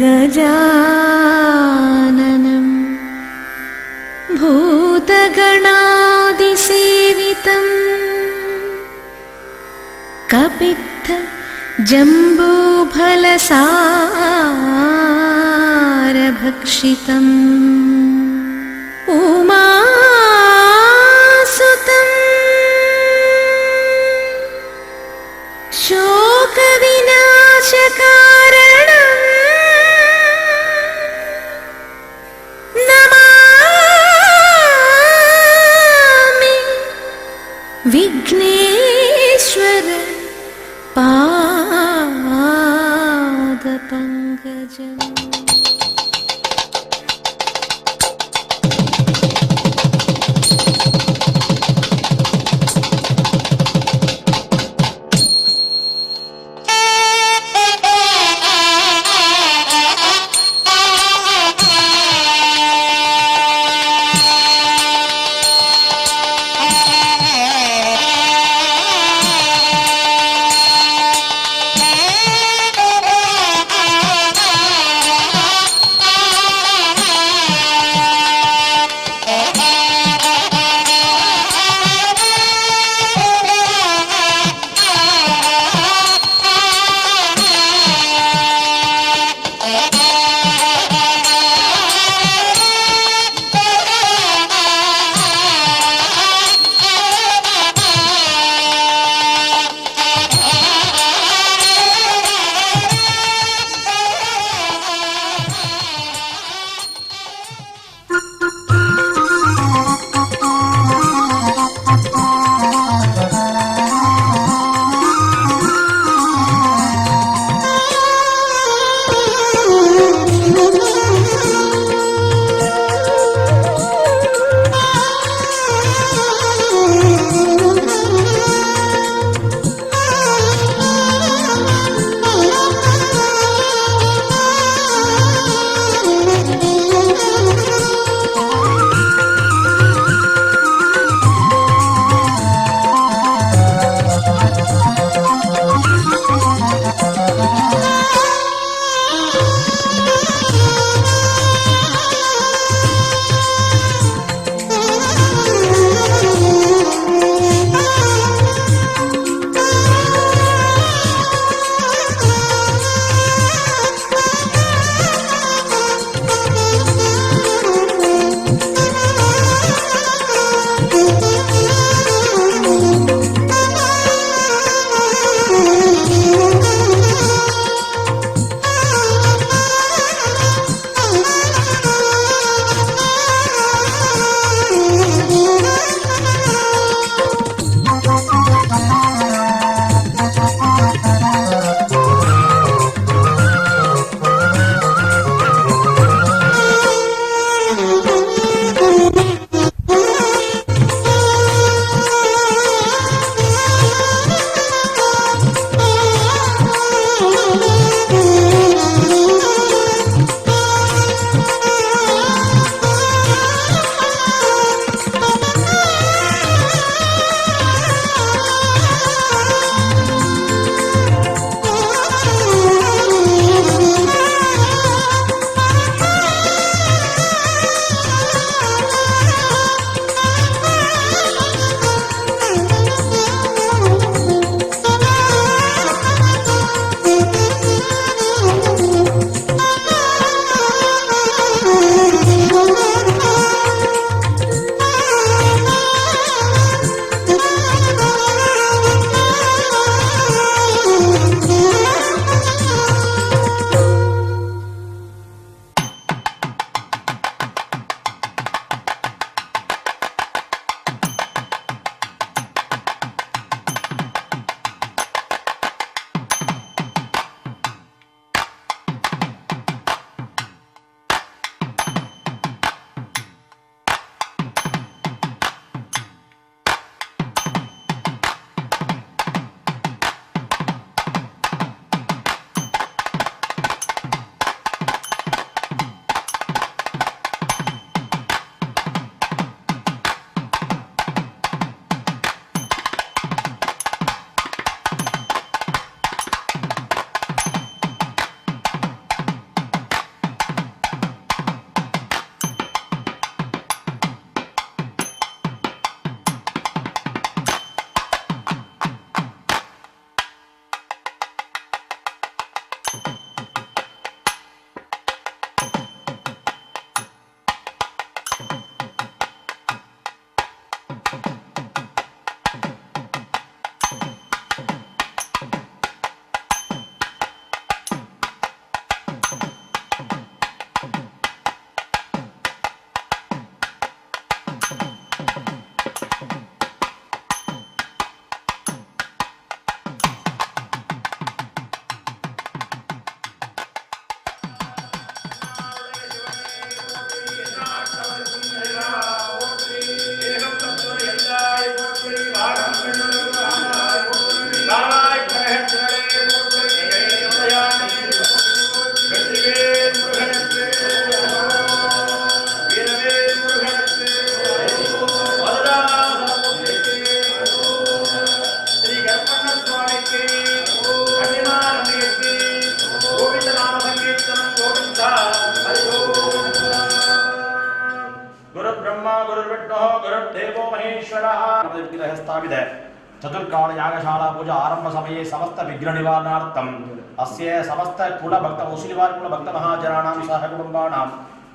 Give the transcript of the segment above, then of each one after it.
गजाननं भूतगणादिसेवितं कपित्थ जम्बूफलसारभक्षितम् उमासुतं शोकविनाशकारणं नमामि विघ्नेश्वर पादपङ्कजम्। गुरुर्विष्णुः गुरुर्देवो महेश्वरः विग्रह स्थापित चतुर्काल यागशाला पूजा आरंभ समये समस्त विघ्न निवारणार्थम् अस्य समस्त कुल भक्त वसूलिवार कुल भक्त महाजनानां सह कुटुंबानां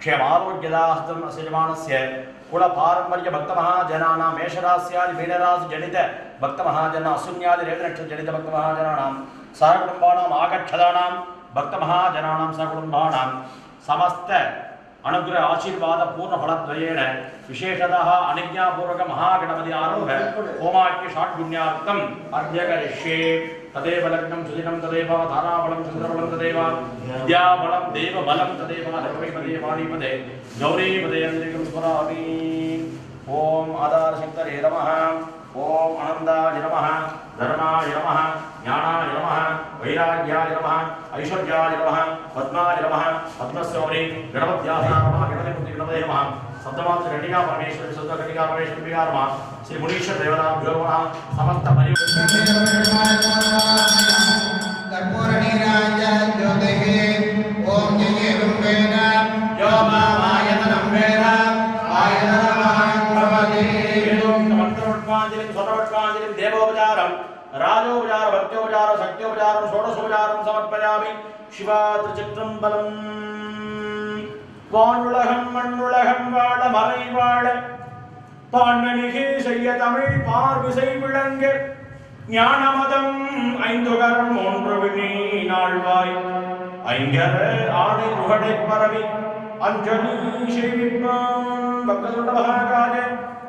क्षेमारोग्यदाहस्तम् अस्य यजमानस्य कुल पारंपर्य भक्त महाजनानां मेषरास्यादि मीनराशि जनित भक्त महाजन अशून्यादि रेवनक्षत्र जनित भक्त महाजनानां सह कुटुंबानां आगच्छदानां भक्त महाजनानां सह कुटुंबानां समस्त अनुग्रह आशीर्वाद पूर्ण फलद्वयेन विशेषतः अनिज्ञापूर्वक महागणपति आरोह होमाख्य षाड्गुण्यार्थम् अद्य करिष्ये तदेव लग्नं सुदिनं तदेव ताराबलं चन्द्रबलं तदेव विद्याबलं देवबलं तदेव लक्ष्मीपदे वाणीपदे गौरीपदे अन्तरिकं स्मरामि ओम आधारशक्तये नमः ओम आनन्दाय नमः धर्माय नमः ज्ञानाय नमः वैराग्याय नमः ऐश्वर्याय नमः पद्माय नमः पद्मस्योमि गणपत्याय नमः गणपति नमः सप्तमात्र घटिका परमेश्वर शुद्ध घटिका परमेश्वर विकार नमः श्री मुनीश्वर देवताभ्यो नमः समस्त कर्पूर नीराजन ज्योतिः ओम जयेवं वेद यो मामायतनं वेद आयतनमायं भवति मंत्रोपचारं स्वरोपचारं देवोपचारं राजोपचार भक्त्योपचार शक्त्योपचारं षोडशोपचारं समर्पयामि शिवात्रिचक्रं बलम् வானுலகம் மண்ணுலகம் வாழ மறை வாழ பாண்மணிகே செய்ய தமிழ் பார்விசை விளங்க ஞானமதம் ஐந்துகரம் ஒன்று வினி நாள்வாய் ஐங்கர ஆணை முகடை பரவி அஞ்சலி சேவிப்பான் பக்தசுண்ட மகாகாஜ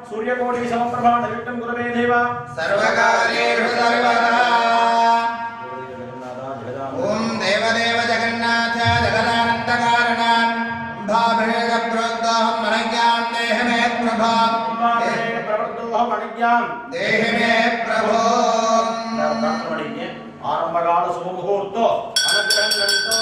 சூரியகோடி சமப்பிரபா நிகட்டம் குருவே தேவா सर्वकार्येषु सर्वदा ओम देवदेव जगन्नाथ जगदानंदकारण भावेग प्रोक्तोहं मनज्ञान देह मे प्रभो प्रवृत्तोहं मनज्ञान देह मे प्रभो आरंभकाल शुभमुहूर्तो अनुग्रहं गणितो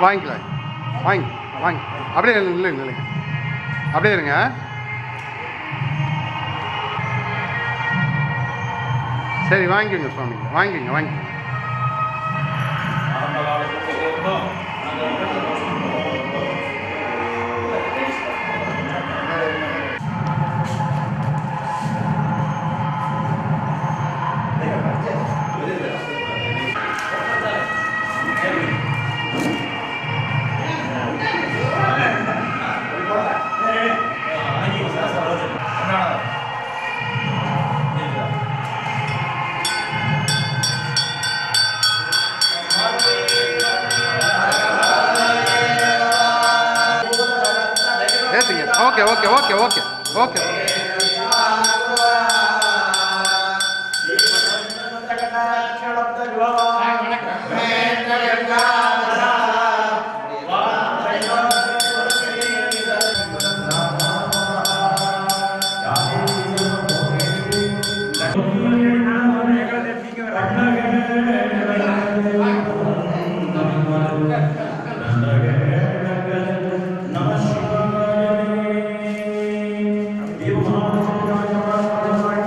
வாங்கிக்கலாம் வாங்கி வாங்கி அப்படியே இல்லைங்க இல்லைங்க அப்படியே இருங்க சரி வாங்கிக்கோங்க சுவாமி வாங்கிக்கோங்க வாங்கி okay okay okay okay okay Devo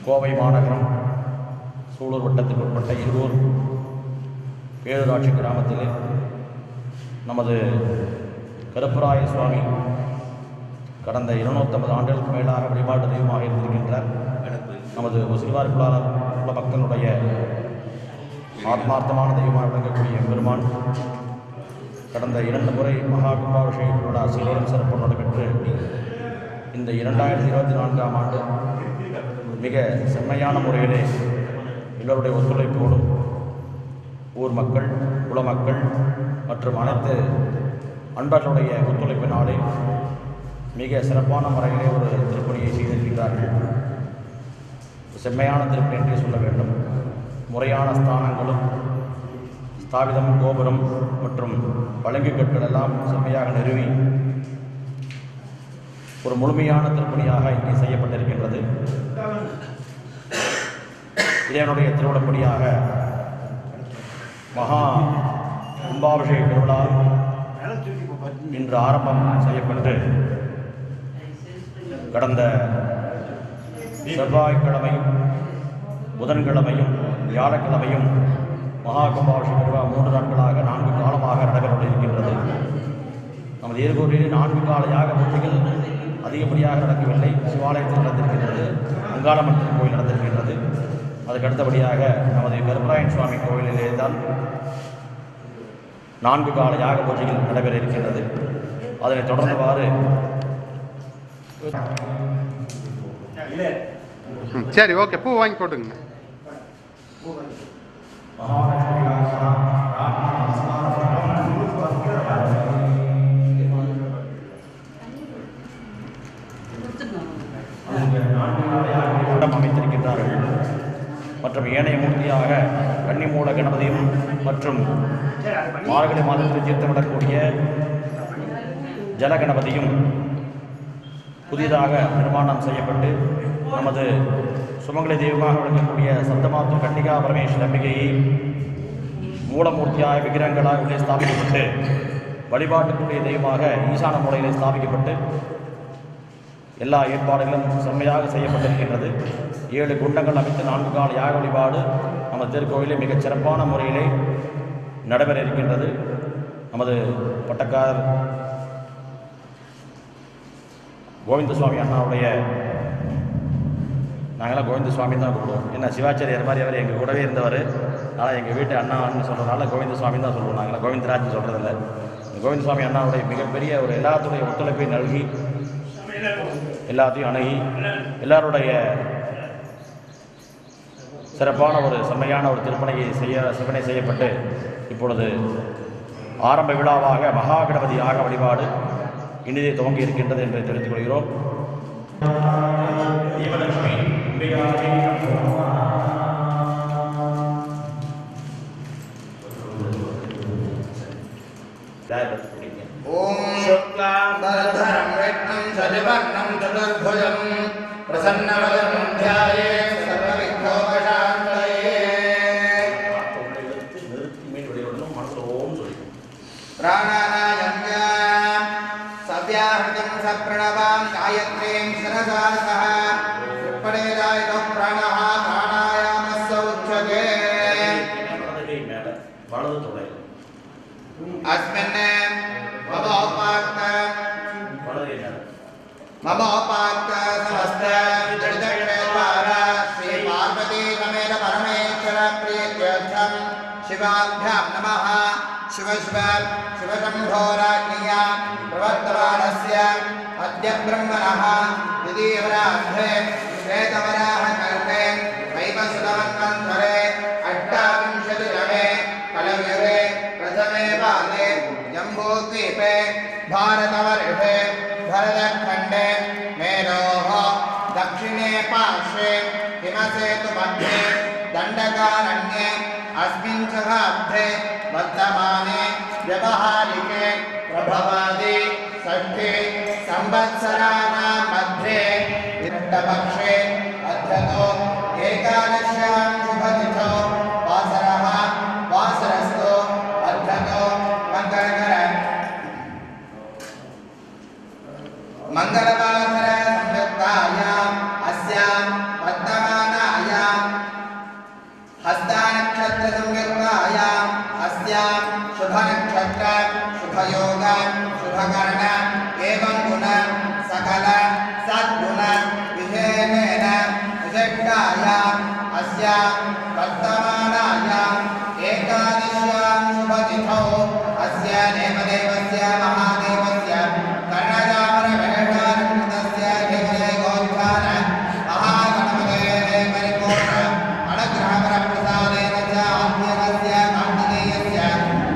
Kovai மாநகரம் சூலூர் வட்டத்துக்கு உட்பட்ட இருகூர் பேரூராட்சி கிராமத்திலே நமது கருப்பராய சுவாமி கடந்த 250 ஆண்டுகளுக்கு மேலாக வழிபாட்டு தெய்வமாக இருந்திருக்கின்றார். நமது முஸ்லிமார் குல மக்களுடைய ஆத்மார்த்தமான தெய்வமாக விளங்கக்கூடிய பெருமான் கடந்த 2 முறை மகா கும்பாபிஷேகத்தோட சீரும் சிறப்பு நடைபெற்று இந்த 2024ஆம் ஆண்டு மிக செம்மையான முறையிலே எல்லோருடைய ஒத்துழைப்போடும் ஊர் மக்கள் குலமக்கள் மற்றும் அனைத்து அன்பர்களுடைய ஒத்துழைப்பினாலே மிக சிறப்பான முறையிலே ஒரு திருப்பணியை செய்திருக்கிறார்கள். செம்மையான திருப்பணி என்றே சொல்ல வேண்டும். முறையான ஸ்தானங்களும் ஸ்தாபிதம் கோபுரம் மற்றும் பழங்கு கற்கள் எல்லாம் செம்மையாக நிறுவி ஒரு முழுமையான திருப்பணியாக இங்கே செய்யப்பட்டிருக்கின்றது. இறைவனுடைய திருவிழப்படியாக மகா கும்பாபிஷேக திருவிழா இன்று ஆரம்பம் செய்யப்பட்டு கடந்த செவ்வாய்க்கிழமையும் புதன்கிழமையும் வியாழக்கிழமையும் மகா கும்பாபிஷேக திருவிழா 3 நாட்களாக 4 காலமாக நடைபெறவிருக்கின்றது. நமது ஈர்கூரில் 4 கால யாக பூஜைகள் அதிகப்படியாக நடக்கவில்லை. சிவாலயத்தில் நடந்திருக்கின்றது, அங்காளம்மன் கோயில் நடந்திருக்கின்றது. அதுக்கு அடுத்தபடியாக நமது கருப்பராயன் சுவாமி கோவிலிலே தான் 4 கால யாக பூஜைகள் நடைபெற இருக்கின்றது. அதனைத் தொடர்ந்தவாறு சரி, ஓகே, பூ வாங்கி போட்டுங்க. அமைத்திருக்கின்றார்கள். மற்றும் ஏனைய மூர்த்தியாக கன்னிமூல கணபதியும் மற்றும் மார்கழி மாதத்தில் தீர்த்தமிடக்கூடிய ஜல கணபதியும் புதிதாக நிர்மாணம் செய்யப்பட்டு நமது சுமங்கலி தெய்வமாக விளங்கக்கூடிய சப்தமாத்து கன்னிகா பரமேஸ்வரி அம்பிகையை மூலமூர்த்தியாக விக்கிரகங்களாக உள்ளே ஸ்தாபிக்கப்பட்டு வழிபாட்டுக்குரிய தெய்வமாக ஈசான முறையிலே ஸ்தாபிக்கப்பட்டு எல்லா ஏற்பாடுகளும் செம்மையாக செய்யப்பட்டிருக்கின்றது. 7 குண்டங்கள் அமைத்து 4 கால யாக வழிபாடு நமது திருக்கோயிலே மிகச் சிறப்பான முறையிலே நடைபெற இருக்கின்றது. நமது பட்டக்காரர் கோவிந்த சுவாமி அண்ணாவுடைய, நாங்களாம் கோவிந்த சுவாமி தான் கூப்பிடுவோம். என்ன சிவாச்சாரியர் மாதிரி அவர் எங்கள் கூடவே இருந்தவர். ஆனால் எங்கள் வீட்டு அண்ணான்னு சொல்கிறதுனால கோவிந்த சுவாமி தான் சொல்லுவோம். நாங்களாம் கோவிந்தராஜ் சொல்கிறதில்ல. கோவிந்த சுவாமி அண்ணாவுடைய மிகப்பெரிய ஒரு எல்லாத்துடைய ஒத்துழைப்பை நல்கி எல்லாத்தையும் அணுகி எல்லாருடைய சிறப்பான ஒரு செம்மையான ஒரு சிவனை செய்யப்பட்டு இப்பொழுது ஆரம்ப விழாவாக மகா கணபதி யாக வழிபாடு இனிதே துவங்கி இருக்கின்றது என்று தெரிவித்துக் கொள்கிறோம். ஓம் शुक्लांबरधरं विष्णुं शशिवर्णं चतुर्भुजं प्रसन्नवदनं ध्यायेत् सर्वविघ्नोपशान्तये प्राणानायम्या सव्याहृतं सप्रणवां गायत्रीं शिरसा सह त्रिपदेदायितो प्राणः प्राणायामस्य उच्यते अस्मिन् मम उपाक्त समस्त जड़दक्षेत्रा श्री पार्वती समेत परमेश्वर प्रीत्यर्थं शिवाभ्यां नमः। शिव शिव शिवशम्भोराज्ञया प्रवर्तमानस्य अद्य ब्रह्मणः द्वितीयवराह्रे श्वेतवराहकल्पे वैवस्वतमन्वन्तरे अष्टाविंशतितमे कलयुगे प्रथमे पादे जम्बूद्वीपे भारतवर्षे भरतखण्डे मेरोः दक्षिणे पार्श्वे हिमसेतुमध्ये दण्डका उत्तरार्धे वर्तमाने व्यवहारिके प्रभवादि षष्ठे संवत्सराणां मध्ये विरक्तपक्षे अध्यतो एकादश्यां शुभतिथौ वासरः वासरस्तु अध्यतो मंगलवासर संयुक्तायाम् अस्यां वर्तमानायां हस्तानक्षत्र संयुक्तायाम् अस्यां शुभनक्षत्र शुभयोग शुभकर्ण एवं गुण सकल सद्गुण विशेषेण विशिष्टायाम् अस्यां वर्तमानायाम् एकादश्यां शुभतिथौ अस्य देवदेवस्य महादेवस्य कर्णजामरवेषानकृतस्य केवले गोत्थान महागणपतेः परिपूर्ण अनुग्रहवरप्रसादेन च आद्यस्य कार्तिकेयस्य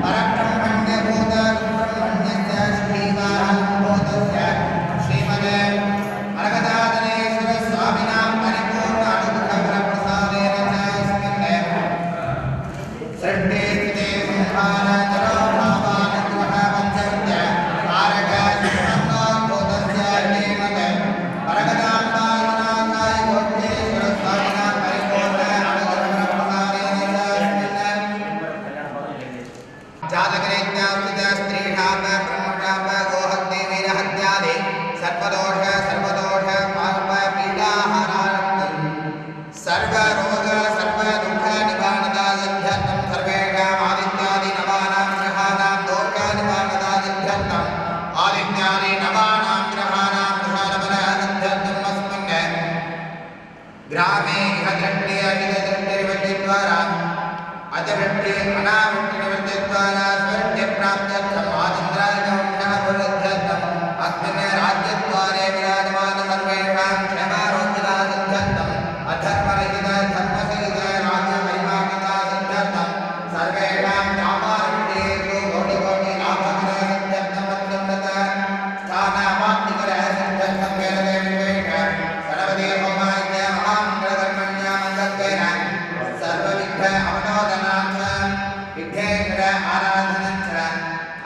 परब्रह्मण्यभूतब्रह्मण्यस्य श्रीवाहनभूतस्य श्रीमते मरकतादनेश्वरस्वामिनां परिपूर्ण अनुग्रहवरप्रसादेन च अस्मिन् सृष्टे स्थिते संहार जरोभावानुग्रह पञ्चमस्य कारक भूतस्य श्रीमते मरकताम्बायनाथाय गोष्ठेश्वरस्वामिनां परिपूर्ण अनुग्रहवरप्रसादेन च अस्मिन् जातकरीत्यास्थित स्त्रीशाप ब्रह्मशाप गोहत्यवीरहत्यादि सर्वदोष पाप पीडाहारार्थं सर्वरोग सर्वदुःख निवारणदायध्यर्थं सर्वेषाम् आदित्यादि नवानां ग्रहाणां दोष निवारणदायध्यर्थम् आदित्यादि नवानां ग्रहाणां प्रसादबलायध्यर्थम् अस्मिन् ग्रामे इह दृष्टि अजितदृष्टिर्वृत्तिद्वारा अतिवृष्टि अनावृष्टिनिवृत्तिद्वारा स्वृष्टिप्राप्त्यर्थम् आदिन्द्रायकवंशनपुरध्यर्थम् अस्मिन् राज्यद्वारे विराजमान सर्वेषां क्षेमारोग्यदायध्यर्थम् अधर्मरहित धर्मसहित राज्यपरिपालनदायध्यर्थम् सर्वेषां व्यापारविषयेषु कोटिकोटिलाभकरसिद्ध्यर्थम् अत्युन्नत स्थानावाप्तिकरसिद्ध्यर्थं वेददेवविशेष गणपति होमाय महामङ्गलकर्मण्य मङ्गलत्वेन सर्वविघ्न अवनोदनार्थं विघ्नेश्वर आराधनञ्च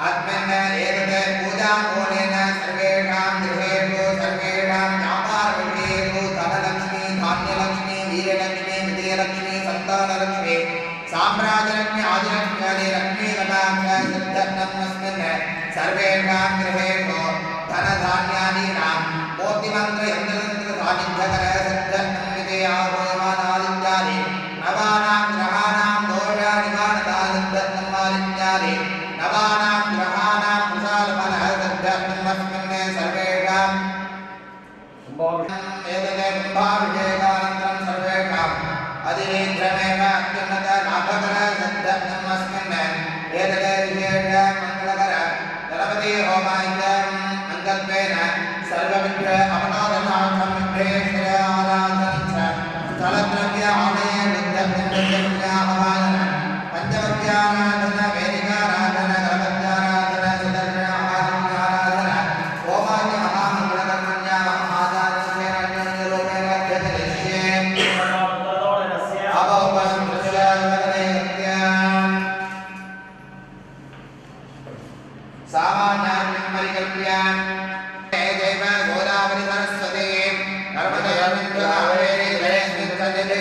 अस्मिन् एतत् पूजामूलेन सर्वेषां गृहेषु सर्वेषां व्यापारविषयेषु धनलक्ष्मी धान्यलक्ष्मी वीरलक्ष्मी विजयलक्ष्मी सन्तानलक्ष्मी साम्राज्यलक्ष्मी आदिलक्ष्मी लक्ष्मीकटाक्ष सिद्ध्यर्थम् अस्मिन् सर्वेषां गृहेषु धनधान्यादीनां मूर्तिमन्त्रयन्त्रतन्त्रसान्निध्यकरसिद्ध्यर्थं विजयाहोयमानादित्यादि नवानां ग्रहाणां दोषनिवारणदायध्यर्थम् आदित्यादि नवानां ग्रहाणां कुशालफलसिद्ध्यर्थम् अस्मिन् सर्वेषां एतत् कुम्भाभिषेकानन्तरं सर्वेषाम् अधिनीत्रमेव अत्युन्नत लाभकरसिद्ध्यर्थम् अस्मिन् एतत् विशेष मङ्गलकर गणपति होमाय मङ्गलत्वेन सर्वविघ्न अवनोदनार्थं विघ्नेश्वर आराधनं च स्थलद्रव्य आलये विद्याहवान पंचवक्याराधन वेदिकाराधन गणपत्याराधन सुदर्शनाराधन होमाय महामङ्गलकर्मण्य महादानस्येन अध्यक्षे अवोपस्मृत्य सामान्यान् परिकल्प्य देव गोदावरी सरस्वती नर्मदे कावेरी जयस्मिन्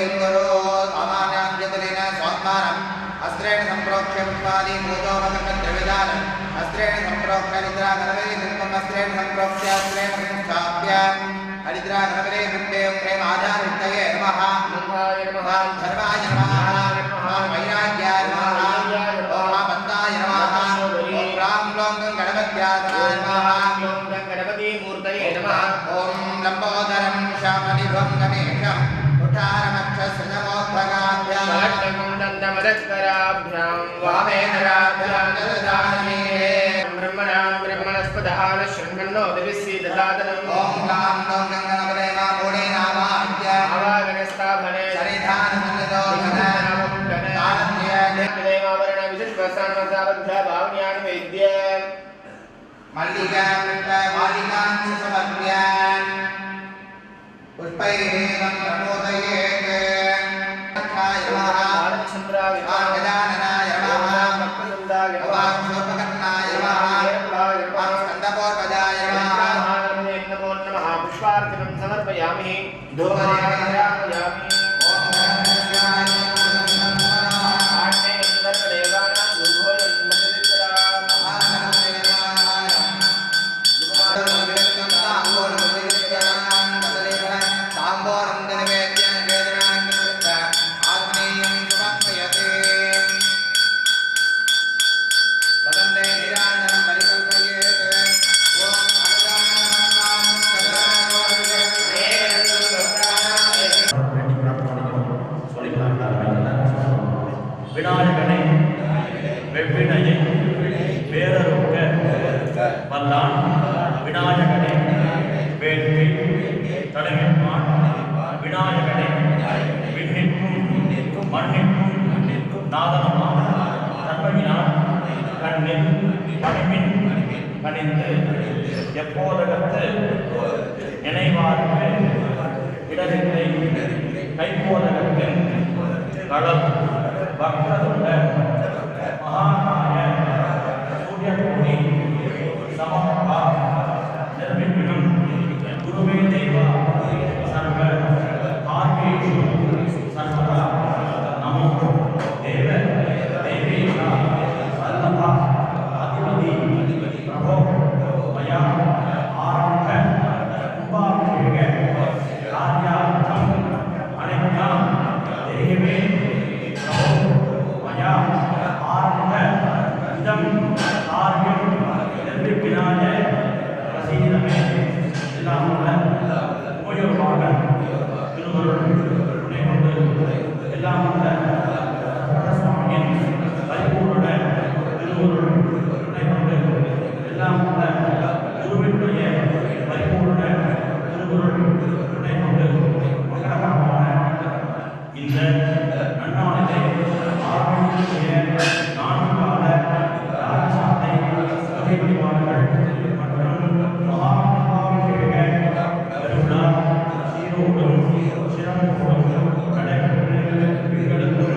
उद्गरो सामान्याभ्यतलेन स्वात्मानम् अस्त्रेण सम्प्रोक्ष्य पुष्पादि पूजोपकर्मद्रव्यदानम् अस्त्रेण सम्प्रोक्ष्य निद्रागणपति बिम्बम् अस्त्रेण सम्प्रोक्ष्य अस्त्रेण संस्थाप्य हरिद्रा गणपति बिम्बे प्रेम आधारवित्तये नमः मुखाय नमः धर्माय नमः ओम वैराग्याय नमः ओम बन्धाय नमः ओम राम लोकं गणपत्याय नमः ओम गणपति मूर्तये नमः ओम लंबोदरं श्यामनिभं गणेशं कुठारमक्षसृजमोद्भगाभ्यां षट्कण्डन्दमदत्कराभ्यां वामेनराभ्यां ददधानीरे ब्रह्मणस्पदः शृण्वन्नो दिविसीददातनम् ओम गां नो गङ्गनपदे मा मूढे नामाद्य आवागणस्थापने सरिधानसन्निधो गणनामकुण्डने तारत्य देवावरण विशिष्टवस्त्राणमसावध्य भावन्यान् वैद्य मल्लिकां मालिकां समर्प्य पुष्पैः प्रमोदयेत् गजाननाय नमः मण्डपोर्पजाय नमः नमो नमः पुष्पार्चनं समर्पयामि धूपदीपं விநாயகனை வெவ்வினையை வேறறுக்க வல்லான் விநாயகனை வேட்கை தடவிப்பான் விநாயகனை விண்ணிற்கும் மண்ணிற்கும் நாதனமாம் தன்மையினால் கண்ணில் பணிமின் கணிந்து எப்போதகத்து நினைவார்க்கு இடரில்லை கைப்போதகத்தின் களம் பக்தருள்ள மகாகாய சூரியகோடி சமபா நிர்விக்னம் குருவே தேவா சர்வ கார்யேஷு சர்வதா நமோ தேவ தேவேஷா வல்லபா அதிபதி பிரபோ மயா ஆரம்ப உபாபிஷேக கார்யார்த்தம் அனைத்யாம் தேவே காரியம் நிர்விக்னாய பிரசீதமே எல்லாம் உபயோகமாக திருவருள் துணை கொண்டு எல்லாம் சுவாமியின் பரிபூர்ண திருவருள் துணை கொண்டு எல்லாம் குருவினுடைய பரிபூர்ண திருவருள் துணை கொண்டு மங்களகரமான இந்த நன்னாளிலே ஆரம்பிக்கூடிய 4 கால ராஜசாத்தை வழிபாடுகள் மற்றும் மகாபிஷேக கருணா சீரோடும் சிறப்போடும் நடைபெற்று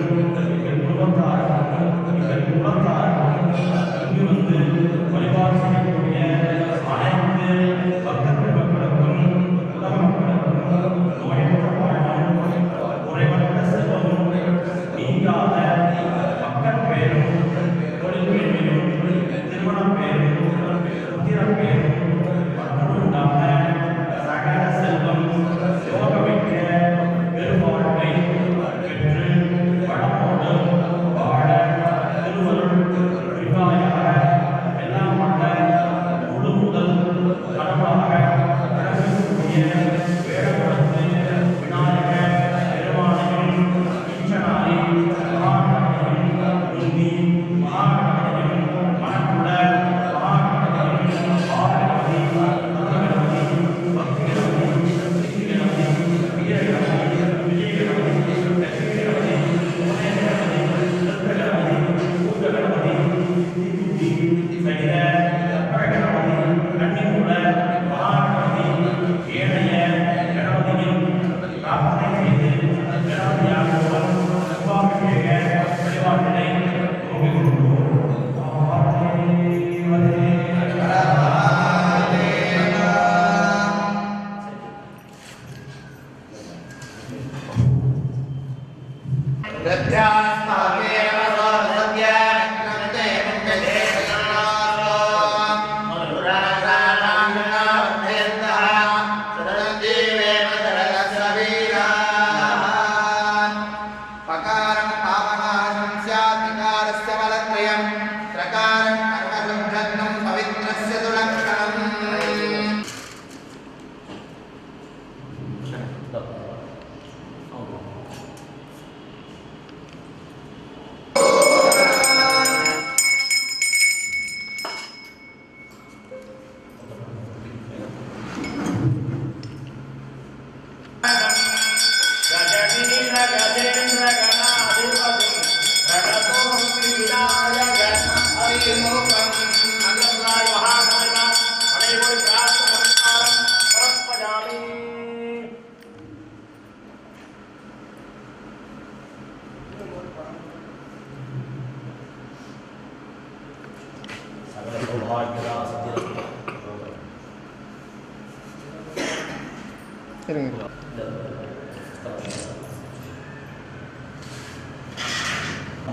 சரிங்க.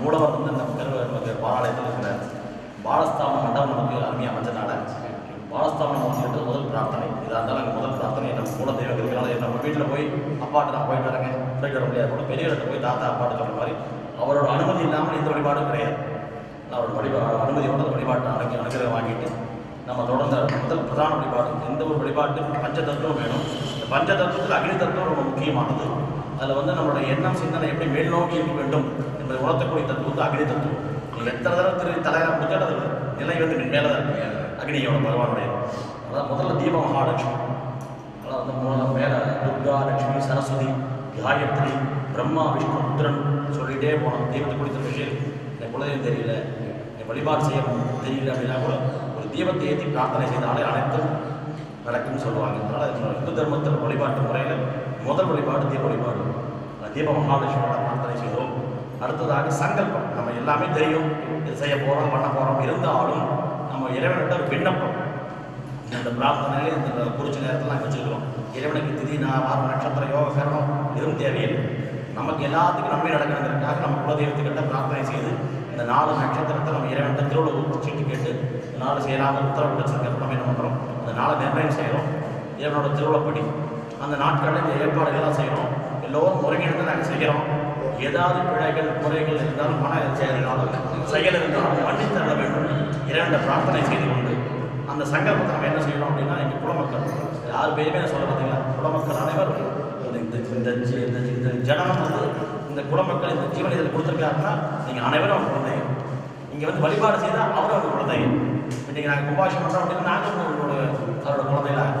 மூலவர் வந்து நமக்கு பாலாலயத்தில் இருக்கிற பாலஸ்தாபன மண்டபம் நமக்கு அருமையாக அமைச்சனால பாலஸ்தாபனம் அப்படின்றது முதல் பிரார்த்தனை. இதாக இருந்தாலும் அங்கே முதல் பிரார்த்தனை நம்ம மூல தெய்வம் இருக்கிறனால நம்ம வீட்டில் போய் அப்பாட்டு நான் போயிட்டு வரேங்க போயிட்டு வர முடியாது கூட பெரியவர்கிட்ட போய் தாத்தா அப்பாட்டு சொல்கிற மாதிரி அவரோட அனுமதி இல்லாமல் எந்த வழிபாடும் கிடையாது. அவரோட அனுமதியோட வழிபாட்டை அனுகிரகம் வாங்கிட்டு நம்ம தொடர்ந்து முதல் பிரதான வழிபாடு எந்த ஒரு வழிபாட்டுக்கும் பஞ்ச தத்துவம் வேணும். இந்த பஞ்ச தத்துவத்தில் அக்னி தத்துவம் ரொம்ப முக்கியமானது. அதில் வந்து நம்மளோட எண்ணம் சிந்தனை எப்படி மேல் நோக்கி இருக்க வேண்டும் என்பதை உணர்த்தக்கூடிய தத்துவம் அக்னி தத்துவம். நீங்கள் எத்தனை தடவை தலையாக முடிச்சாலும் அது நிலை வந்து மேலே தான் இருக்கு அக்னியோட பகவானுடைய. அதாவது முதல்ல தீப மகாலட்சுமி, அதாவது வந்து மூலம் மேலே துர்கா லட்சுமி சரஸ்வதி காயத்ரி பிரம்மா விஷ்ணு ருத்ரன் சொல்லிகிட்டே போனோம். தீபத்தை குடித்த விஷயம் என் குலதெய்வம் தெரியல, என் வழிபாடு செய்ய தெரியல அப்படின்னா கூட ஒரு தீபத்தை ஏற்றி பிரார்த்தனை செய்தாலே அனைத்தும் நடக்கும்னு சொல்லுவாங்க. அதனால் இந்து தர்மத்தில் வழிபாட்டு முறையில் முதல் வழிபாடு தீப வழிபாடு. தீப மகாலட்சுமியோட பிரார்த்தனை செய்தோம். அடுத்ததாக சங்கல்பம். நம்ம எல்லாமே தெரியும், இது செய்ய போகிறோம் பண்ண போகிறோம். இருந்தாலும் நம்ம இறைவன்கிட்ட ஒரு விண்ணப்பம். இந்த பிரார்த்தனையிலே இந்த குறிச்ச நேரத்தில் நாங்கள் வச்சுருக்கிறோம். இறைவனுக்கு திதி வார நட்சத்திர யோக கரணம் எதுவும் தேவையில்லை. நமக்கு எல்லாத்துக்கும் நன்மை நடக்கணுங்கிறதுக்காக நம்ம குலதெய்வத்துக்கிட்ட பிரார்த்தனை செய்து இந்த 4 நட்சத்திரத்தை நம்ம இறைவன்கிட்ட திருவிழா சீட்டு கேட்டு இந்த 4 செய்யலாமல் உத்தரவு வச்சிருக்கிறது. நம்ம என்ன பண்ணுறோம், இந்த 4 நிர்ணயம் செய்கிறோம். இறைவனோட திருவிழாப்படி அந்த நாட்களில் இந்த ஏற்பாடுகள்லாம் செய்கிறோம். எல்லோரும் ஒருங்கிணைந்து நாங்கள் செய்கிறோம். ஏதாவது பிழைகள் குறைகள் இருந்தாலும் மன செயல் இருந்தாலும் மன்னித்தள்ள வேண்டும் இறைவன் பிரார்த்தனை செய்து கொண்டு அந்த சங்கல்பத்தை நம்ம என்ன செய்யணும் அப்படின்னா எங்கள் குலமக்கள் யார் பேருமே சொல்ல பார்த்தீங்களா, குலமக்கள் அனைவரும் இந்த ஜனனம் வந்து இந்த குலமக்கள் இந்த ஜீவன் இதில் கொடுத்துருக்காருன்னா நீங்கள் அனைவரும் அவங்க குழந்தைங்க. இங்கே வந்து வழிபாடு செய்தால் அவரும் அவங்க குழந்தைங்க. இன்றைக்கி நாங்கள் கும்பாஷம் பண்ணுறோம் அப்படின்னா நாங்கள் அவரோட குழந்தைகளாக.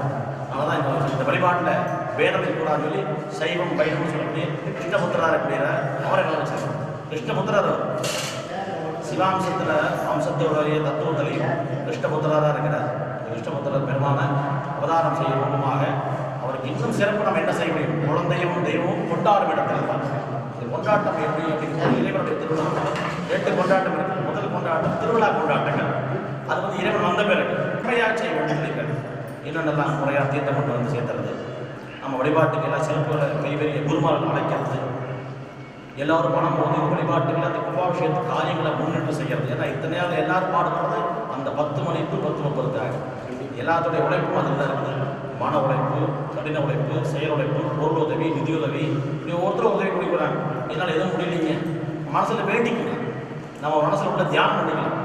அதனால தான் இந்த வழிபாட்டில் வேதம் இருக்கக்கூடாதுன்னு சொல்லி சைவம் வைணவம் சொல்லக்கூடிய கிருஷ்ணபுத்திரா இருக்கிற அவரை வச்சுருக்கோம். கிருஷ்ணபுத்திரர் சிவாம்சத்தில் அம்சத்தோடைய தத்துவத்திலையும் கிருஷ்ணபுத்திரராக இருக்கிறார். கிருஷ்ணபுத்திரர் பெருமான அவதாரம் செய்யும் மூலமாக அவருக்கு இன்னும் சிறப்பு நம்ம என்ன செய்ய முடியும், குழந்தையும் தெய்வமும் கொண்டாடும் இடத்தில் இருப்பாங்க. இந்த கொண்டாட்டம் எப்படி அப்படிங்கிறது இறைவனுடைய திருவிழா 8 கொண்டாட்டம் இருக்குது. முதல் கொண்டாட்டம் திருவிழா கொண்டாட்டங்கள். அது வந்து இறைவன் வந்த பிறகு முறையாக செய்ய வேண்டும் சொல்லியிருக்காரு. என்னென்னலாம் முறையாக தீர்த்தம் கொண்டு வந்து சேர்த்துறது, நம்ம வழிபாட்டுக்கு எல்லாம் சிறப்புகளை பெரிய குருமார்கள் அழைக்கிறது, எல்லோரும் பணம் போது வழிபாட்டுகள் அந்த கும்பாபிஷேகத்து காரியங்களை முன்னிட்டு செய்கிறது. ஏன்னா இத்தனையாவது எல்லாரும் பாடுபடுறது அந்த 10 மணி to 10:30 எல்லாத்துடைய உழைப்பும் அதில் தான் இருக்குது. மன உழைப்பு, கடின உழைப்பு, செயல் உழைப்பு, பொருள் உதவி, நிதி உதவி, இப்படி ஒவ்வொருத்தரும் உதவி கொடுக்குறாங்க. என்னால் எதுவும் முடியலைங்க, மனசில் வேண்டிக்கணும். நம்ம மனசில் உள்ள தியானம் பண்ணிக்கலாம்.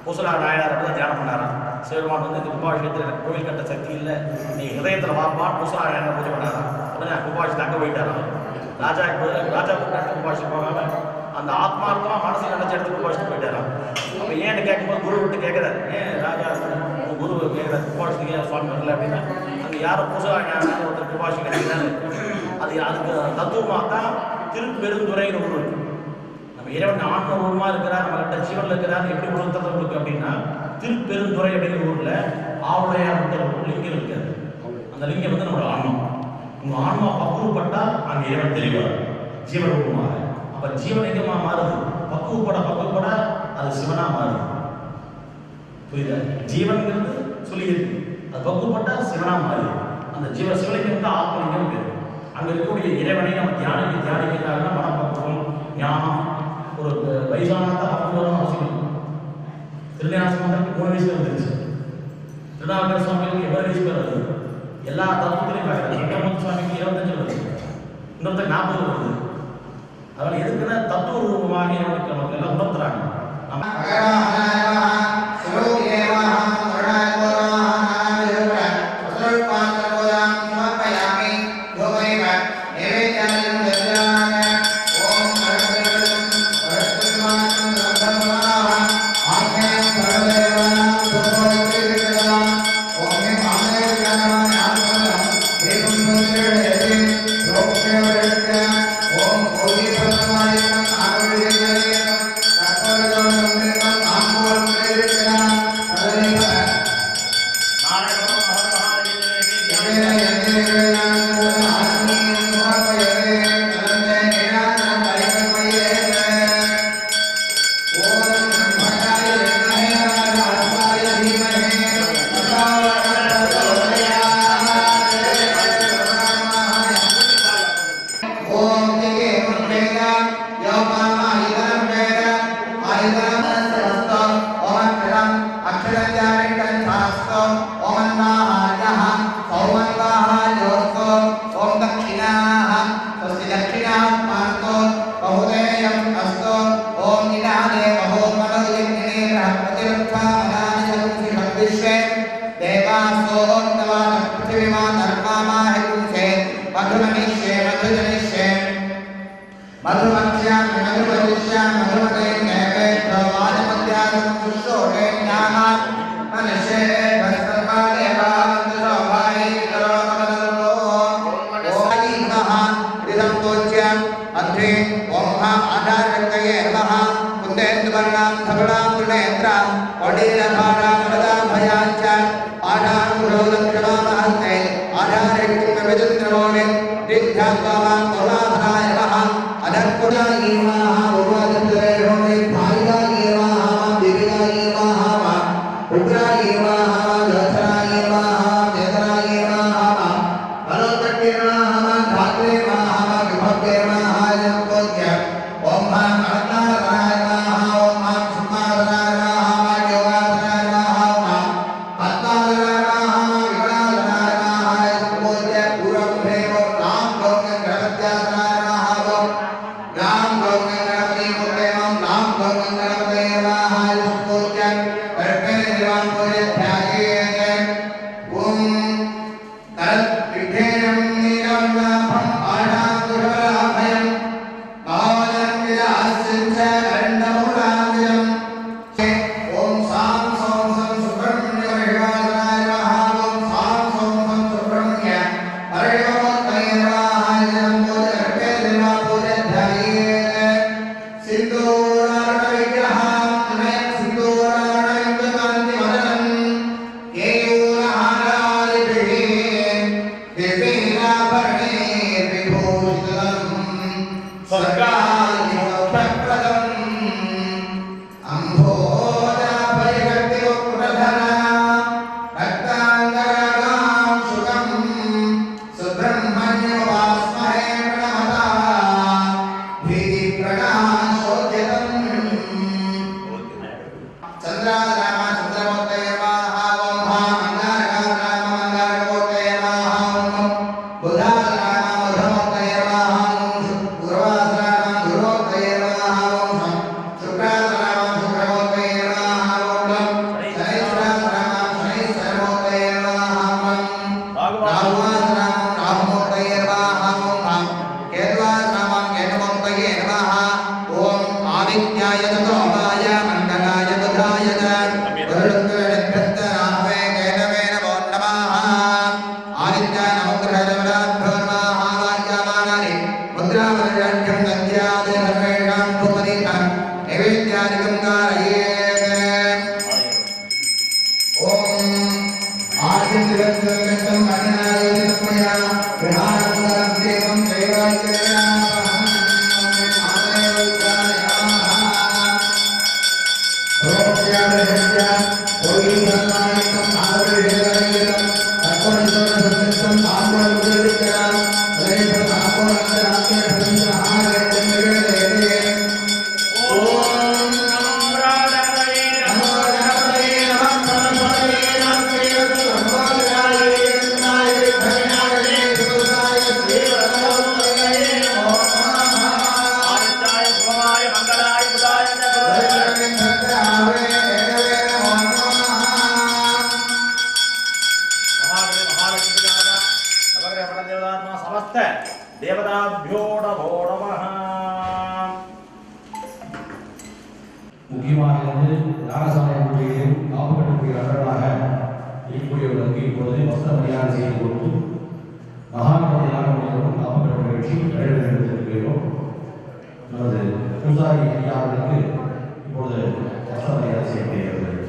பூசலா நாயனார் தான் தியானம் பண்ணாராம். சிவருமான் வந்து இந்த கும்பாபிஷேகத்தில் எனக்கு கோவில் கட்ட சக்தி இல்லை, நீ ஹிரதயத்தில் வாப்பா பூசலா நாயனார் பூஜை பண்ணாராம். உடனே கும்பாபிஷேகத்தை அங்கே போயிட்டாராம். ராஜா கூப்பிட்டு கும்பாபிஷேகம் போகாமல் அந்த ஆத்மார்த்தமாக மனசில் நினைச்ச இடத்துக்கு கும்பாபிஷேகம் போயிட்டாராம். அப்போ ஏன்னு கேட்கும்போது குரு விட்டு கேட்குறாரு, ஏன் ராஜா குரு கேட்குறாரு கும்பாபிஷேகம் ஏன் சுவாமி வரல அப்படின்னா, அங்கே யாரும் பூசலா நாயனார் ஒருத்தர் கும்பாபிஷேகம் கிடைக்கிறாரு. அதுக்கு தத்துவமாக தான் திருப்பெருந்துறைன்னு ஒன்று இருக்கு. நம்ம இறைவன் ஆன்ம உருவமாக இருக்கிறார், நம்மகிட்ட ஜீவனில் இருக்கிறார். எப்படி உணர்த்தது உங்களுக்கு அப்படின்னா, திருப்பெருந்துறை அப்படிங்கிற ஊரில் ஆவுடையார் லிங்கம் இருக்காது. அந்த லிங்கம் வந்து நம்மளோட ஆன்மா. உங்கள் ஆன்மா பக்குவப்பட்டால் அங்கே இறைவன் தெளிவார் ஜீவன் உருவமாக. அப்போ ஜீவன் எங்கமாக மாறுது, பக்குவப்பட அது சிவனாக மாறுது. புரியுதா? ஜீவன்கிறது சொல்லியிருக்கு, அது பக்குவப்பட்டால் சிவனாக மாறுது. அந்த சிவலிங்கம் தான் ஆத்மலிங்கம் பேர். அங்கே இருக்கக்கூடிய இறைவனை நம்ம தியானிக்கிறாங்கன்னா மனப்பக்குவம், ஞானம், ஒரு வயசானதான் பக்குவம் அவசியம். திருஞான சம்பந்தருக்கு 3 வயசுல வந்துருச்சு. திருநாவுக்கரசர் சுவாமிகளுக்கு 80 வயசுல வருது. எல்லா தத்துவத்திலையும் பார்க்குறாங்க. வெங்கமூர்த்தி சுவாமிக்கு 25 வருது, இன்னொருத்தர் 40 வருது. அதனால் எதுக்குன்னா தத்துவ ரூபமாக நமக்கு எல்லாம் உணர்த்துறாங்க. Om देवताभ्यो नमो नमः. முக்கியமாக நாகசாமி பூஜையிலும் காப்புக்கட்டுக்கு அன்றலாக இருக்கக்கூடியவர்களுக்கு இப்பொழுது வஸ்திர மரியாதை செய்து கொடுத்து மகாகணபதி யாகமும் காப்புக்கட்டு நிகழ்ச்சி நிறைவேற்றிருக்கிறோம். நமது பூசாரி ஐயாவுக்கு இப்பொழுது வஸ்திர மரியாதை செய்யப்படுகிறது.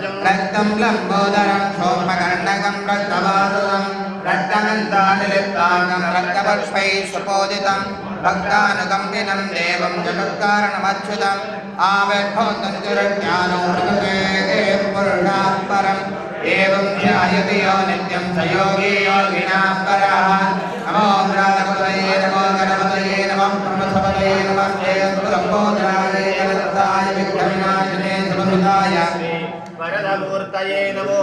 रक्तं लम्बोदरं सोमकर्णकं रक्तवासुदं रक्तगन्धानिलिप्ताङ्गं रक्तपुष्पैः सुपोदितं भक्तानुकम्पिनं देवं जगत्कारणमच्युतम् आविर्भूतं चिरज्ञानो प्रकृते पुरुषात् परम् एवं ध्यायति यो नित्यं स योगी योगिनां परः नमो गणपतये नमो गणपतये नमः प्रमथपतये नमस्ते लम्बोदराय जगत्ताय विघ्नविनाशिने सुमधुराय वरदमूर्तये नमो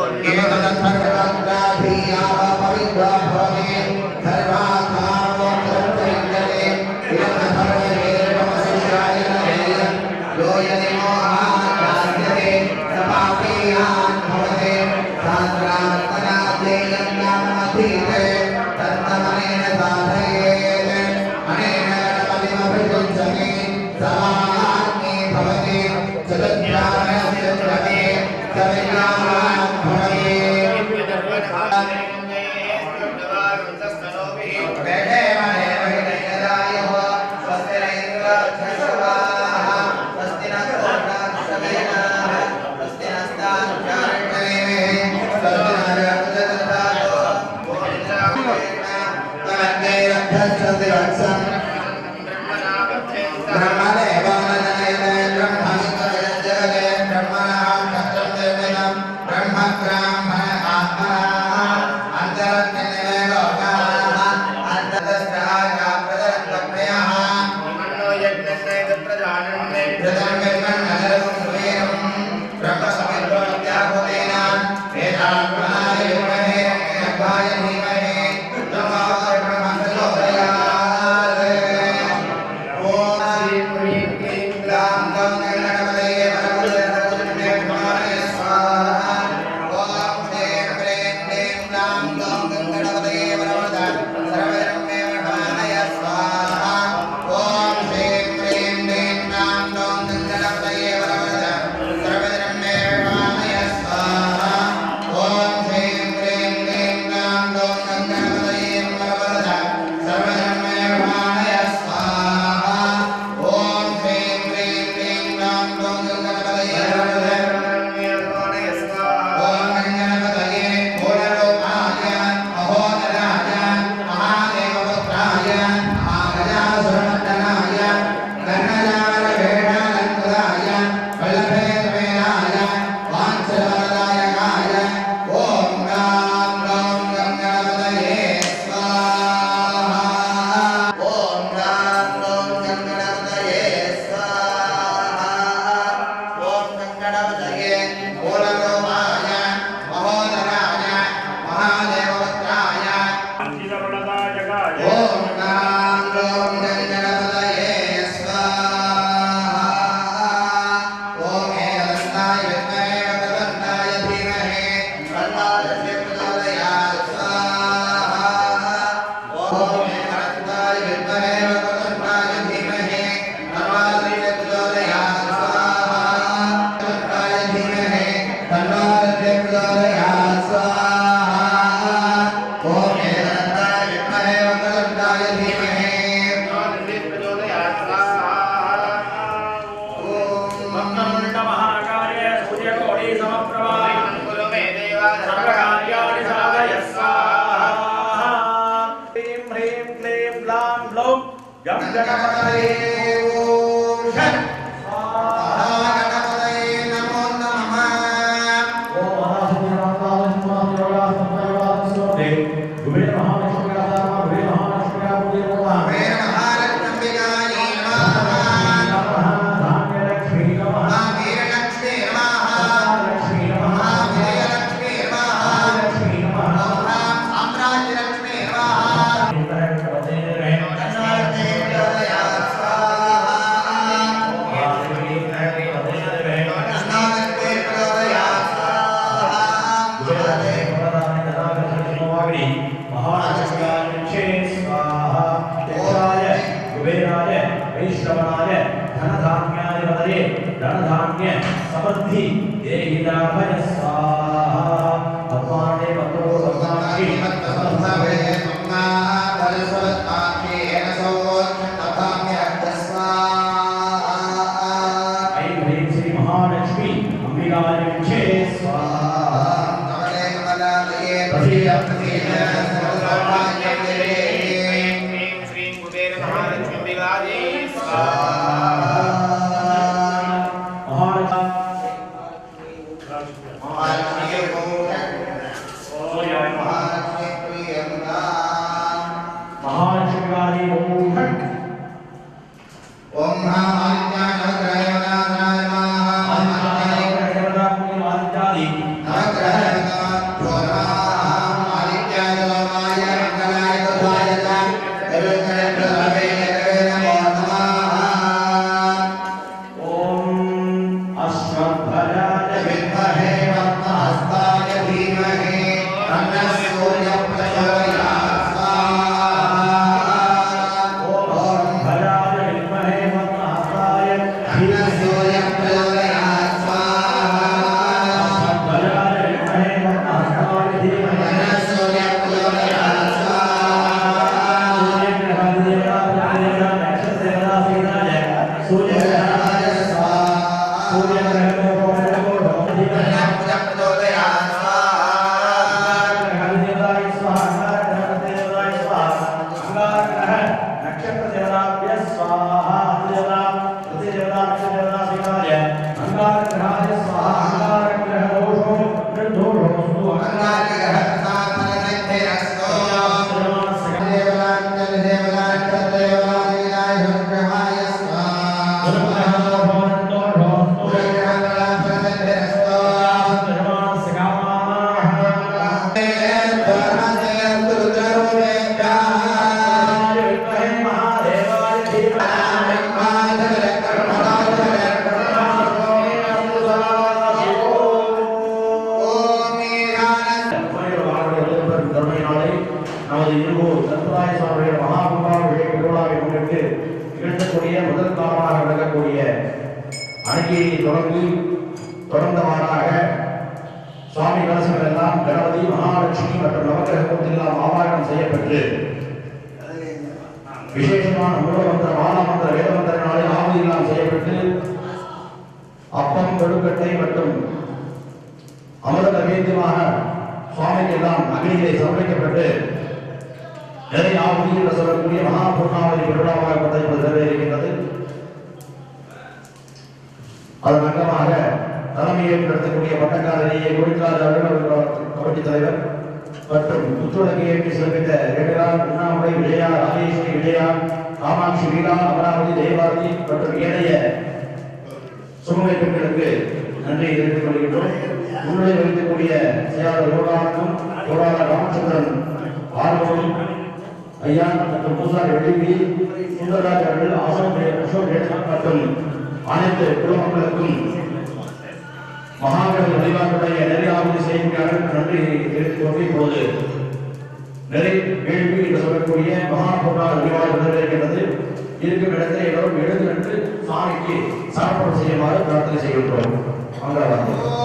महालक्ष्मी अंबिका நமது இருகூர் சத்ராய சுவாமியுடைய மகாகும்பாபிஷேக திருவிழாவை முன்னிட்டு நிகழ்த்தக்கூடிய முதல் காலமாக விளக்கக்கூடிய அணியை தொடர்ந்தவாறாக சுவாமி கலசங்கள் எல்லாம் கணபதி மகாலட்சுமி மற்றும் நவக்கிரகத்திலாம் ஆவாரணம் செய்யப்பட்டு விசேஷமான மூலமந்திர மாலாமந்திர வேதமந்திரனாலே ஆவதியெல்லாம் செய்யப்பட்டு அப்பம் கொழுக்கட்டை மற்றும் அமிர்த நைவேத்தியமாக சுவாமிக்கு எல்லாம் அக்னிகளை சமர்ப்பிக்கப்பட்டு நிறைய ஆவதி என்று சொல்லக்கூடிய மகா பூர்ணாவதி பெருவிழாவாக கொண்டாடப்பட்டு நிறைவேறுகின்றது. அதன் அங்கமாக தலைமையை நடத்தக்கூடிய பட்டக்காரரியை கோவிந்தராஜ் அவர்கள் கமிட்டி தலைவர் மற்றும் புத்துலகை ஏற்றி சிறப்பித்த ரேடுகால் உண்ணாமலை விஜயா ராஜேஸ்வரி விஜயா காமாட்சி வீரா அமராவதி தேவாரதி மற்றும் ஏனைய சுமலை பெண்களுக்கு நன்றியை தெரிவித்துக் கொள்கின்றோம். முன்னிலை வகிக்கக்கூடிய செயலாளர் யோகானந்தம் யோகாளர் ராமச்சந்திரன் ஆர்வம் ஐயா மற்றும் பூசாரி வெள்ளிவி சுந்தரராஜ் அவர்கள் அசோக் மற்றும் அனைத்து குடும்பங்களுக்கும் மகாகவி வழிபாட்டுடைய நிறையாவது செய்தியாளர்களுக்கு நன்றி தெரிவித்துக் கொண்டு இப்போது நிறை வேள்வி என்று சொல்லக்கூடிய மகா பொருளாதார வழிபாடு நிறைவேறுகிறது. இருக்கும் இடத்தில் எல்லோரும் எழுந்து நின்று சாமிக்கு சமர்ப்பணம் செய்யுமாறு பிரார்த்தனை செய்கின்றோம். மங்களவாரம்.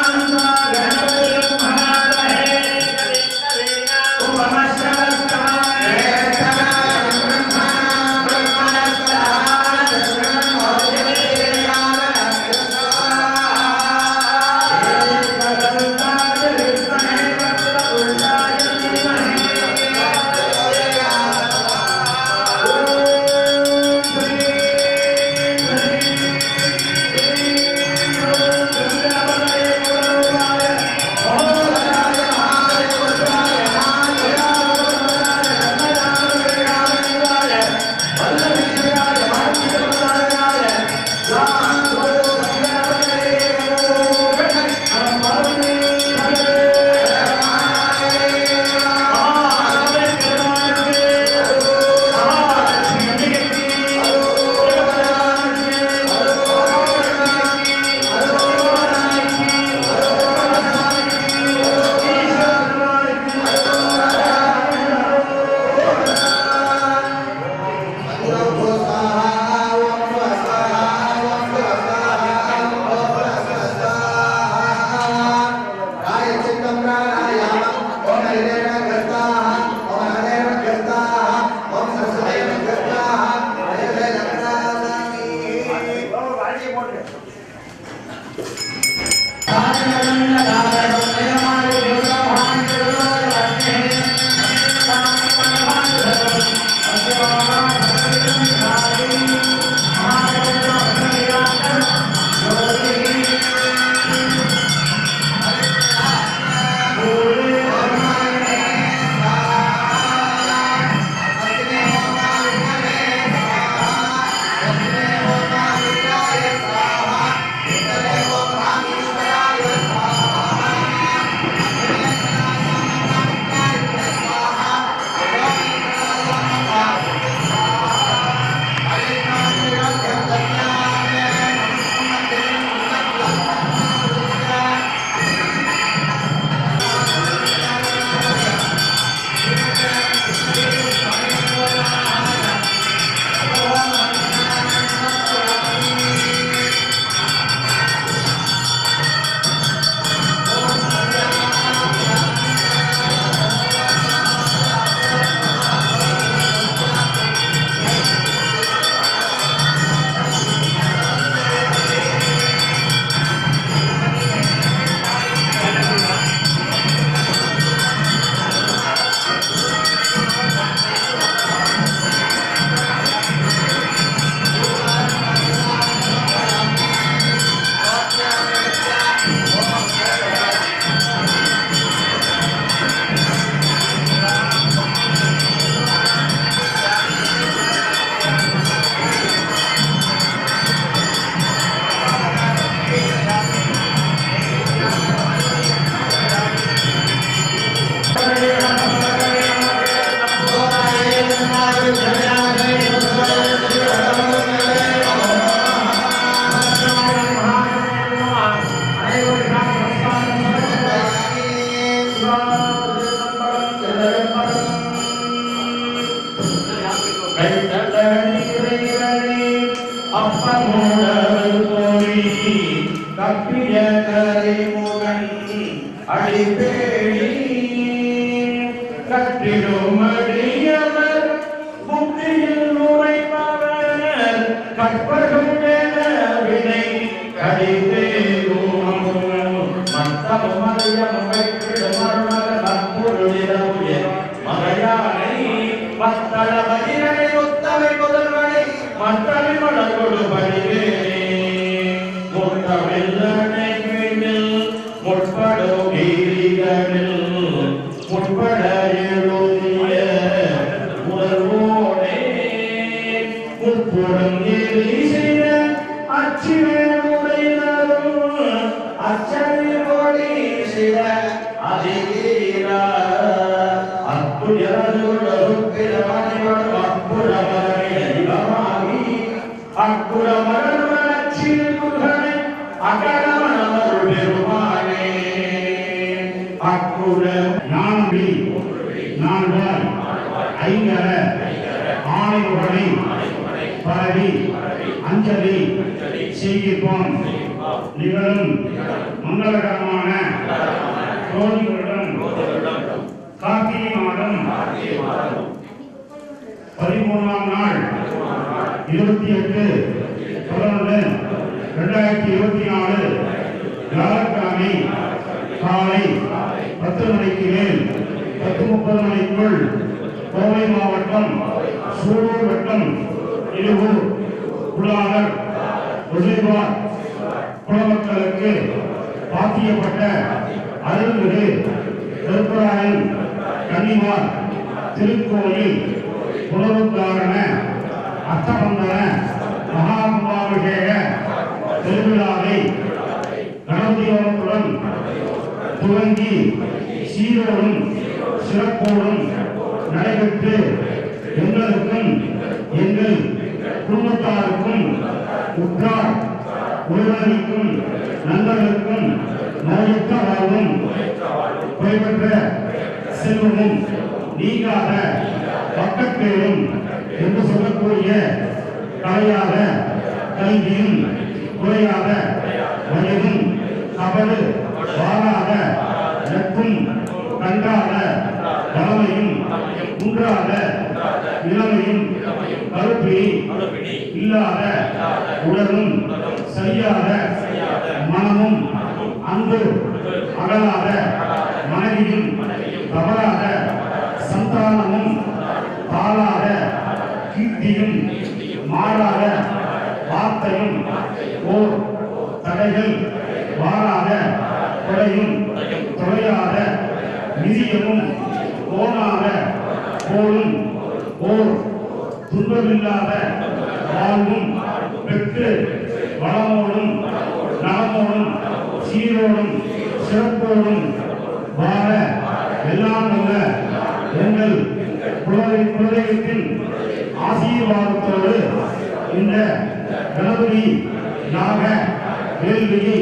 Om கப்பிய கரிமுகன் அடிப்பேடி கற்றிடும் அடியவர் புத்தியில் நுழைப்பவர் கற்பகம் என வினை கடித்தேரும் மத்தம் மரியம் வைத்திடும் மருமக நற்பொருளிடவுய மறையானை மத்தள மகிழனை ஒத்தவை முதல்வனை மத்தளை மலர்கொடு பணிவேனே முத்தமிழனை வீணில் முற்படும் கீரிகளில் முற்பட எழுதிய முதல்வோனே முப்புறம் ஏறி செய்த அச்சிவேனுடையரும் அச்சனை மொழி செய்த அதிகீரா அஞ்சலி செய்கிப்போம் நிகழும் மங்களகரமான கோடி வருடம் கார்த்திகை மாதம் 13ஆம் நாள் 28/11/2024 வியாழக்கிழமை காலை 10 மணிக்கு மேல் 10:30 மணிக்குள் கோவை மாவட்டம் சூலூர் வட்டம் இலுவூர் குலாளர் ஒசிவார் குலமக்களுக்கு பாத்தியப்பட்ட அருள்மிகு திருப்பராயன் கன்னிமார் திருக்கோயில் புனருத்தாரண அஷ்டபந்தன மகாகும்பாபிஷேக திருவிழாவை கணபதியோகத்துடன் துவங்கி சீரோடும் சிறப்போடும் நடைபெற்று எங்களுக்கும் எங்கள் குடும்பத்தாருக்கும் உற்றார் உறவினருக்கும் நண்பர்களுக்கும் நோயற்ற வாழ்வும் குறைவற்ற செல்வமும் நீங்காத பக்கப்பேரும் என்று சொல்லக்கூடிய கலையாத கல்வியும் குறையாத வயதும் கபடு வாழாத நட்பும் கண்டாத வளமையும் குன்றாத இளமையும் கருப்பினி இல்லாத உடலும் சரியாத மனமும் அன்பு அகலாத மனைவியும் தவறாத சந்தானமும் தாழாத கீர்த்தியும் மாறாத வார்த்தையும் ஓர் தடைகள் வாராத கொடையும் தொலையாத நிதியமும் போனாத போலும் ஓர் துன்பமில்லாத வாழ்வும் பெற்று வளமோடும் நலமோடும் சீரோடும் சிறப்போடும் வாழ எல்லாம் உள்ள எங்கள் குலதெய்வத்தின் ஆசீர்வாதத்தோடு இந்த கணபதி யாக வேள்வியை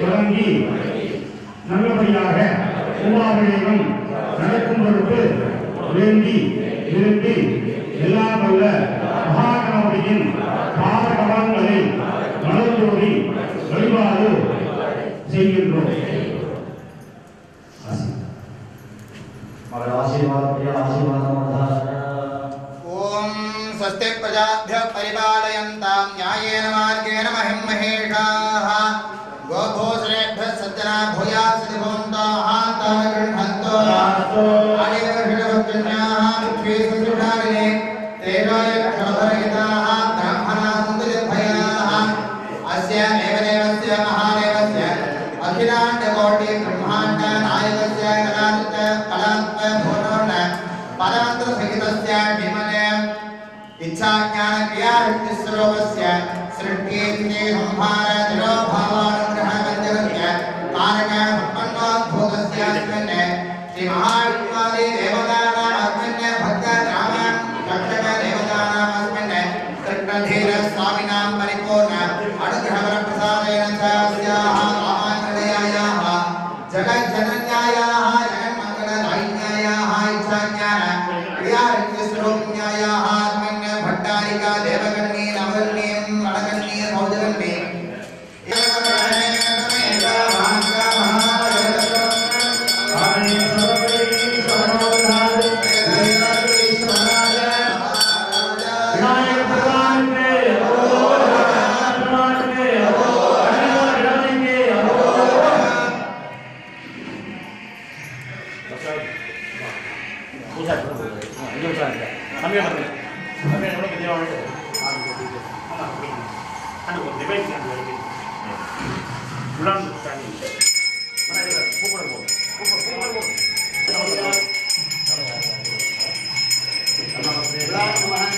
தொடங்கி நல்லபடியாக கும்பாபிஷேகம் நடக்கும் பொருட்டு வேண்டி விரும்பி எல்லாம் வல்ல மகாகணபதியின் பாதகமங்களை மலர்ந்தோடி வழிபாடு செய்கின்றோம். ஓம் ஸ்வஸ்தி பிரஜாभ्यः परिपालयन्तां न्यायेन मार्गेण महिं महेशाः गोभूषणेभ्यः सज्जना भूयासि भवन्तः ताः गृह्णन्तु आदिवर्षभक्तन्याः पृथ्वीसुषाविने तेजोयक्षभरहिताः ब्राह्मणाः सन्तुलितभयाः अस्य एव देवस्य महादेवस्य अखिलाण्डकोटि ब्रह्माण्ड नायकस्य कलात्म भूर्णोर्ण परमन्त्रसहितस्य विमले इच्छाज्ञान क्रियाशक्तिस्वरूपस्य सृष्टिस्थिति संहार तिरोभावानुग्रहवन्द्यस्य कारक सम्पन्नोद्भूतस्य अस्मिन् श्री महाविष्णुवादि देवतानाम् अस्मिन् भक्तरामान् रक्षक देवतानाम् अस्मिन् कृष्णधीर स्वामिनां परिपूर्ण अनुग्रहवरप्रसादेन च अस्याः कामान्वयायाः जगज्जनन्यायाः जगन्मङ्गलदायिन्यायाः इच्छाज्ञान क्रियाशक्तिस्वरूपिण्यायाः अस्मिन् भट्टारिका देवकन्नी नवकन्नीं वनकन्नी सौजकन्नी கூப்பிடுங்க